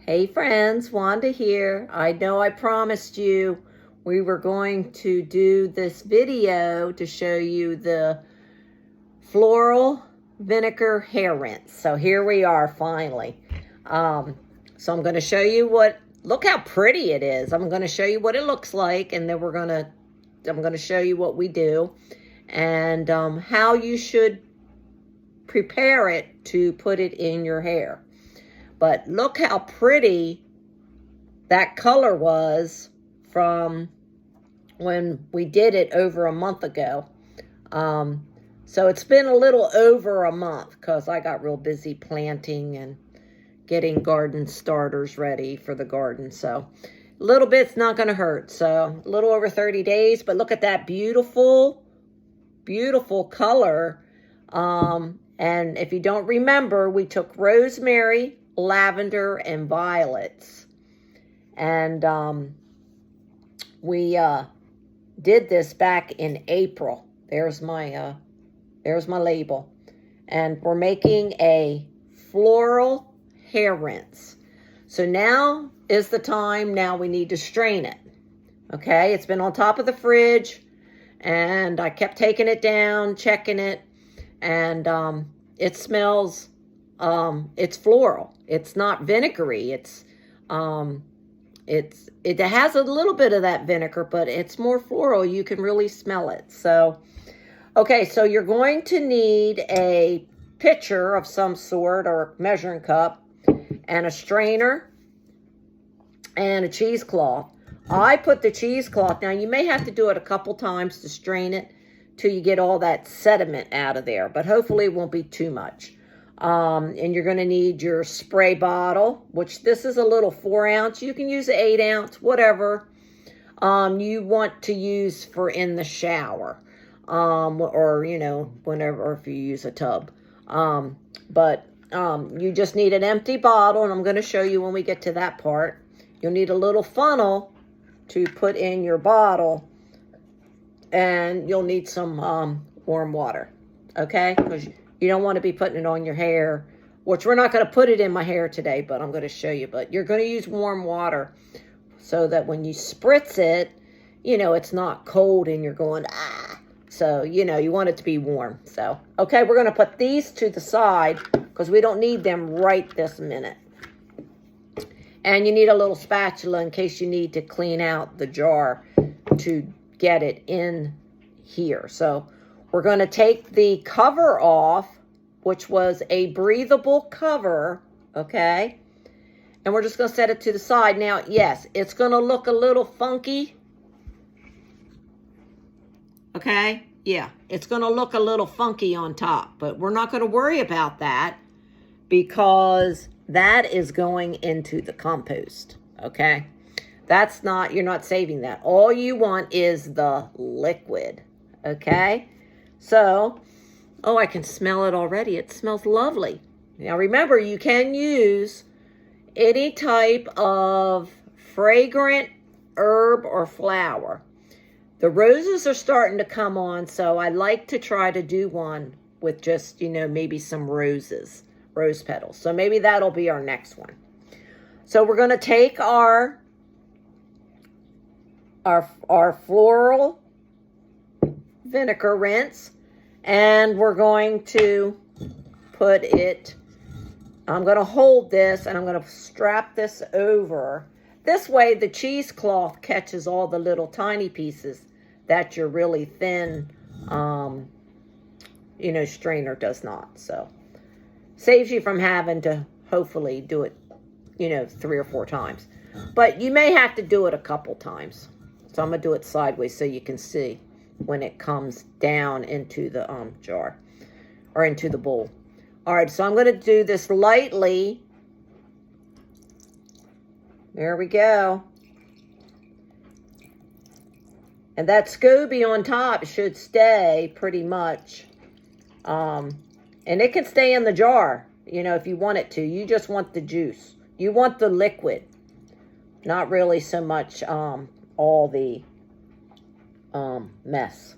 Hey friends, Wanda here. I know I promised you we were going to do this video to show you the floral vinegar hair rinse. So here we are finally. So I'm going to show you look how pretty it is. I'm going to show you what it looks like, and then I'm going to show you what we do and how you should prepare it to put it in your hair. But look how pretty that color was from when we did it over a month ago. So it's been a little over a month because I got real busy planting and getting garden starters ready for the garden. So a little bit's not going to hurt. So a little over 30 days. But look at that beautiful, beautiful color. And if you don't remember, we took rosemary, lavender, and violets, and we did this back in April. There's my label, and we're making a floral hair rinse. So now is the time. Now we need to strain it. Okay, it's been on top of the fridge, and I kept taking it down, checking it, and it smells. It's floral. It's not vinegary. It has a little bit of that vinegar, but it's more floral. You can really smell it. So, okay, so you're going to need a pitcher of some sort or a measuring cup and a strainer and a cheesecloth. I put the cheesecloth. Now, you may have to do it a couple times to strain it till you get all that sediment out of there, but hopefully it won't be too much. And you're going to need your spray bottle, which this is a little 4-ounce. You can use an 8-ounce, whatever you want to use for in the shower, or, whenever, or if you use a tub. But you just need an empty bottle, and I'm going to show you when we get to that part. You'll need a little funnel to put in your bottle, and you'll need some warm water, okay? Because you don't want to be putting it on your hair, which we're not going to put it in my hair today, but I'm going to show you. But you're going to use warm water so that when you spritz it, it's not cold and you're going, ah. So, you want it to be warm. So, okay, we're going to put these to the side because we don't need them right this minute. And you need a little spatula in case you need to clean out the jar to get it in here. So, we're going to take the cover off, which was a breathable cover, okay? And we're just going to set it to the side. Now, yes, it's going to look a little funky, okay? Yeah, it's going to look a little funky on top, but we're not going to worry about that because that is going into the compost, okay? You're not saving that. All you want is the liquid, okay? So, I can smell it already. It smells lovely. Now, remember, you can use any type of fragrant herb or flower. The roses are starting to come on, so I like to try to do one with just, maybe some rose petals. So maybe that'll be our next one. So we're going to take our floral vinegar rinse, and we're going to put it, I'm going to hold this and I'm going to strap this over. This way the cheesecloth catches all the little tiny pieces that your really thin, strainer does not. So saves you from having to hopefully do it, 3 or 4 times. But you may have to do it a couple times. So I'm going to do it sideways so you can see when it comes down into the jar or into the bowl. All right, so I'm going to do this lightly. There we go. And that SCOBY on top should stay pretty much. And it can stay in the jar, if you want it to. You just want the juice. You want the liquid. Not really so much all the mess.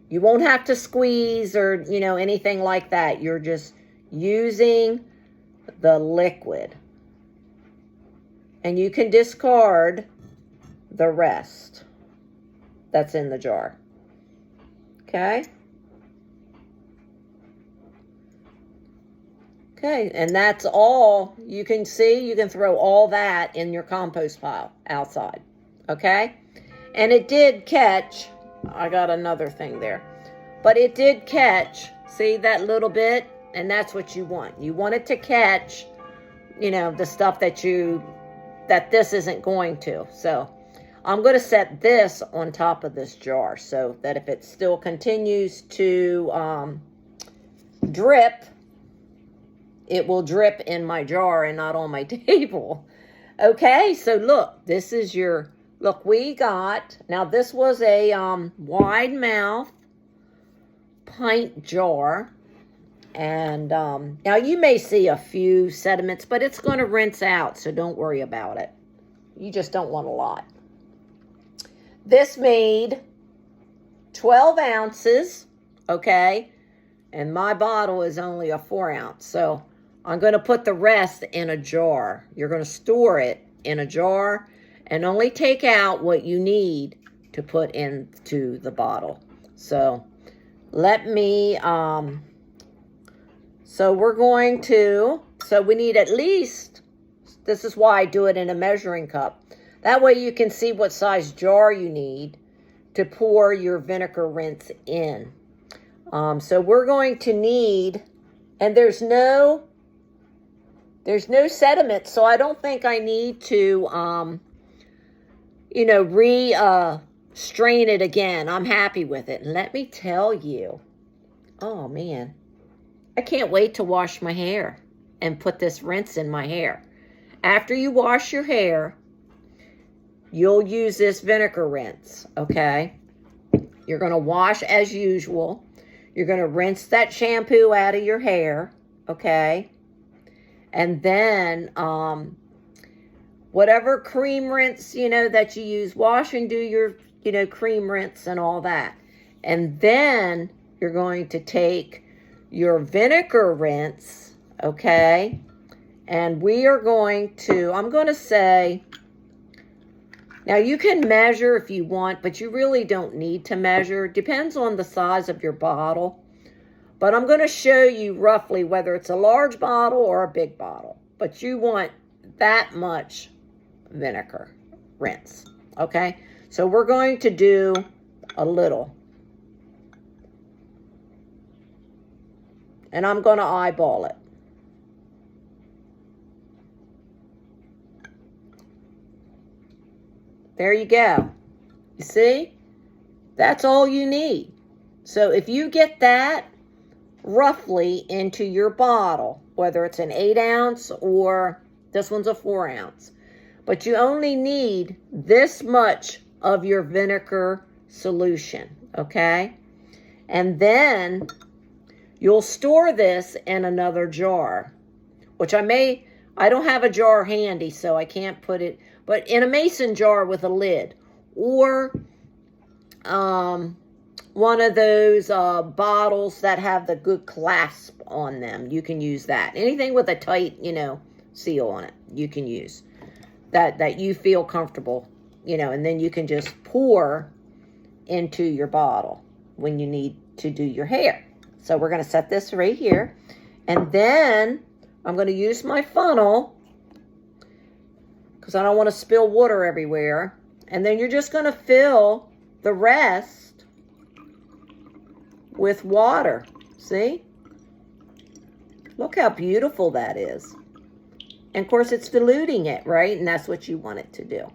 You won't have to squeeze or, anything like that. You're just using the liquid. And you can discard the rest that's in the jar. Okay? Okay, and that's all you can see. You can throw all that in your compost pile outside. Okay? And it did catch, I got another thing there, but it did catch, see that little bit? And that's what you want. You want it to catch, you know, the stuff that this isn't going to. So I'm going to set this on top of this jar so that if it still continues to drip, it will drip in my jar and not on my table. Okay, so look, this is your, look, we got, now this was a wide mouth pint jar. And now you may see a few sediments, but it's going to rinse out, so don't worry about it. You just don't want a lot. This made 12 ounces, okay? And my bottle is only a 4 ounce. So I'm going to put the rest in a jar. You're going to store it in a jar and only take out what you need to put into the bottle. So let me, so we're going to, so we need at least, this is why I do it in a measuring cup. That way you can see what size jar you need to pour your vinegar rinse in. So we're going to need, and there's no sediment, so I don't think I need to, strain it again. I'm happy with it. And let me tell you, oh man, I can't wait to wash my hair and put this rinse in my hair. After you wash your hair, you'll use this vinegar rinse, okay? You're going to wash as usual. You're going to rinse that shampoo out of your hair, okay? And then whatever cream rinse, that you use, wash and do your, cream rinse and all that. And then you're going to take your vinegar rinse, okay? And we are going to, I'm going to say, now you can measure if you want, but you really don't need to measure. Depends on the size of your bottle. But I'm going to show you roughly whether it's a large bottle or a big bottle. But you want that much vinegar rinse, okay? So we're going to do a little. And I'm going to eyeball it. There you go. You see? That's all you need. So if you get that roughly into your bottle, whether it's an 8 ounce or this one's a 4 ounce, but you only need this much of your vinegar solution, okay? And then you'll store this in another jar, which I don't have a jar handy, so I can't put it, but in a mason jar with a lid, or one of those bottles that have the good clasp on them. You can use that. Anything with a tight, seal on it, you can use. That you feel comfortable, and then you can just pour into your bottle when you need to do your hair. So we're going to set this right here. And then I'm going to use my funnel because I don't want to spill water everywhere. And then you're just going to fill the rest with water. See? Look how beautiful that is. And of course it's diluting it, right? And that's what you want it to do.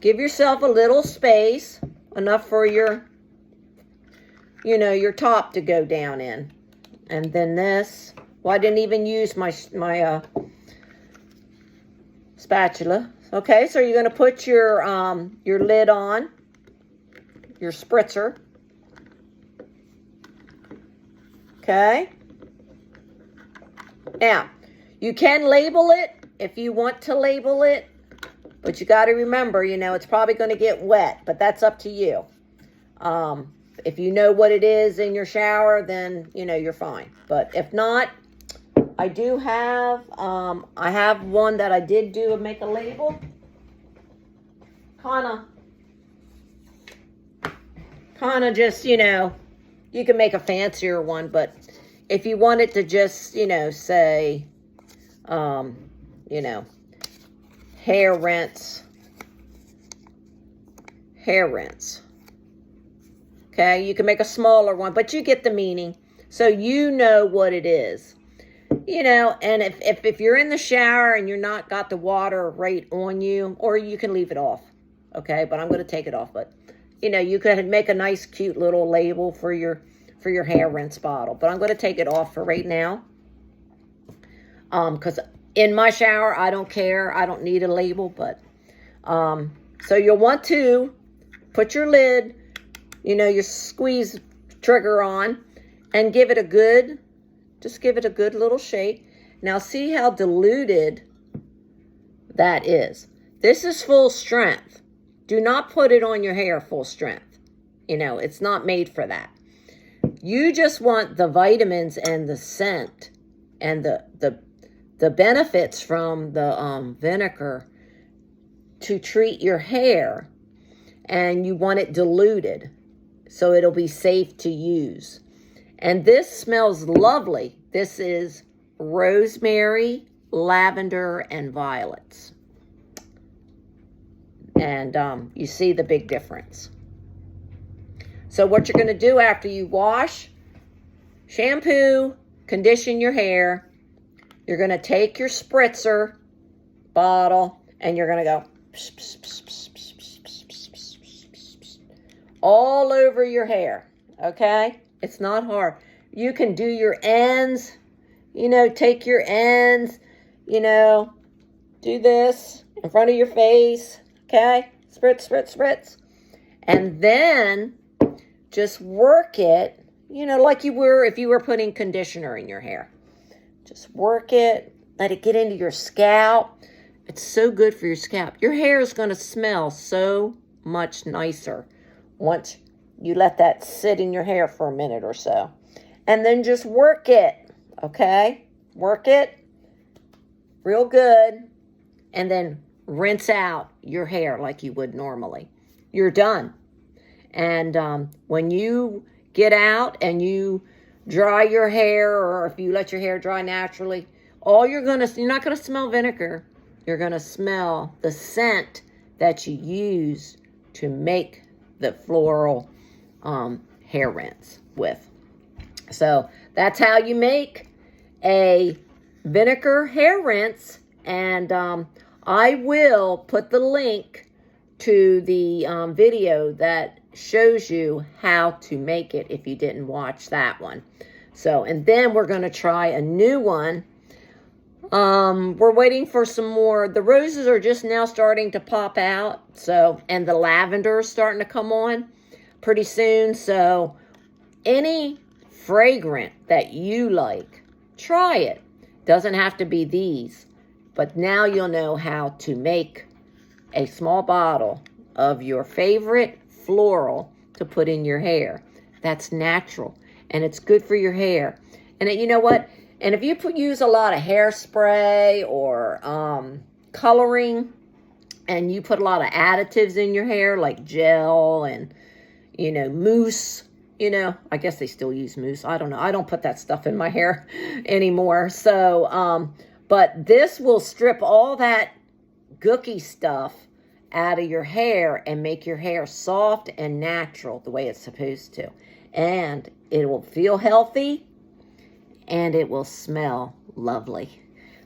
Give yourself a little space, enough for your, your top to go down in. And then this, well, I didn't even use my spatula. Okay, so you're going to put your lid on, your spritzer. Okay. Now, you can label it if you want to label it, but you got to remember, it's probably going to get wet, but that's up to you. If you know what it is in your shower, then, you're fine. But if not, I do have, I have one that I did do and make a label. Kind of just, you know, you can make a fancier one, but if you wanted to just, you know, say, you know, hair rinse. Okay, you can make a smaller one, but you get the meaning. So you know what it is. You know, and if you're in the shower and you're not got the water right on you, or you can leave it off. Okay, but I'm going to take it off. But, you know, you could make a nice, cute little label for your hair rinse bottle. But I'm going to take it off for right now. Because in my shower, I don't care. I don't need a label. But, so you'll want to put your lid, you know, your squeeze trigger on, and give it a good, just give it a good little shake. Now see how diluted that is. This is full strength. Do not put it on your hair full strength. You know, it's not made for that. You just want the vitamins and the scent and the benefits from the vinegar to treat your hair, and you want it diluted so it'll be safe to use. And this smells lovely. This is rosemary, lavender, and violets. And you see the big difference. So what you're going to do after you wash, shampoo, condition your hair, you're going to take your spritzer bottle and you're going to go all over your hair. Okay? It's not hard. You can do your ends, you know, take your ends, you know, do this in front of your face, okay? Spritz, spritz, spritz. And then just work it, you know, like you were if you were putting conditioner in your hair. Just work it, let it get into your scalp. It's so good for your scalp. Your hair is going to smell so much nicer once you let that sit in your hair for a minute or so. And then just work it, okay? Work it real good. And then rinse out your hair like you would normally. You're done. And when you get out and you dry your hair, or if you let your hair dry naturally, you're not going to smell vinegar. You're going to smell the scent that you use to make the floral hair rinse with. So that's how you make a vinegar hair rinse. And I will put the link to the video that shows you how to make it if you didn't watch that one. So, and then we're going to try a new one. We're waiting for some more. The roses are just now starting to pop out. So, and the lavender is starting to come on pretty soon. So, any fragrant that you like, try it. Doesn't have to be these. But now you'll know how to make a small bottle of your favorite floral to put in your hair. That's natural. And it's good for your hair. And you know what? And if you use a lot of hairspray or coloring, and you put a lot of additives in your hair, like gel and, you know, mousse, you know, I guess they still use mousse. I don't know. I don't put that stuff in my hair anymore. So, but this will strip all that gooky stuff out of your hair and make your hair soft and natural the way it's supposed to. And it will feel healthy and it will smell lovely.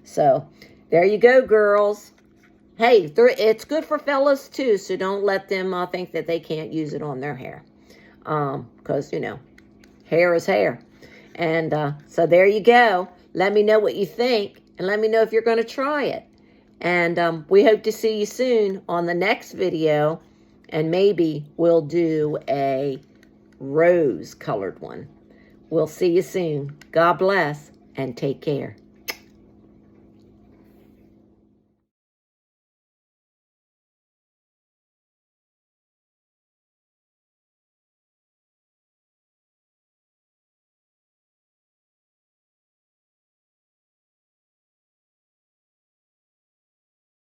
So there you go, girls. Hey, it's good for fellas too, so don't let them think that they can't use it on their hair. Because, you know, hair is hair. And so there you go. Let me know what you think, and let me know if you're going to try it. And we hope to see you soon on the next video, and maybe we'll do a rose-colored one. We'll see you soon. God bless, and take care.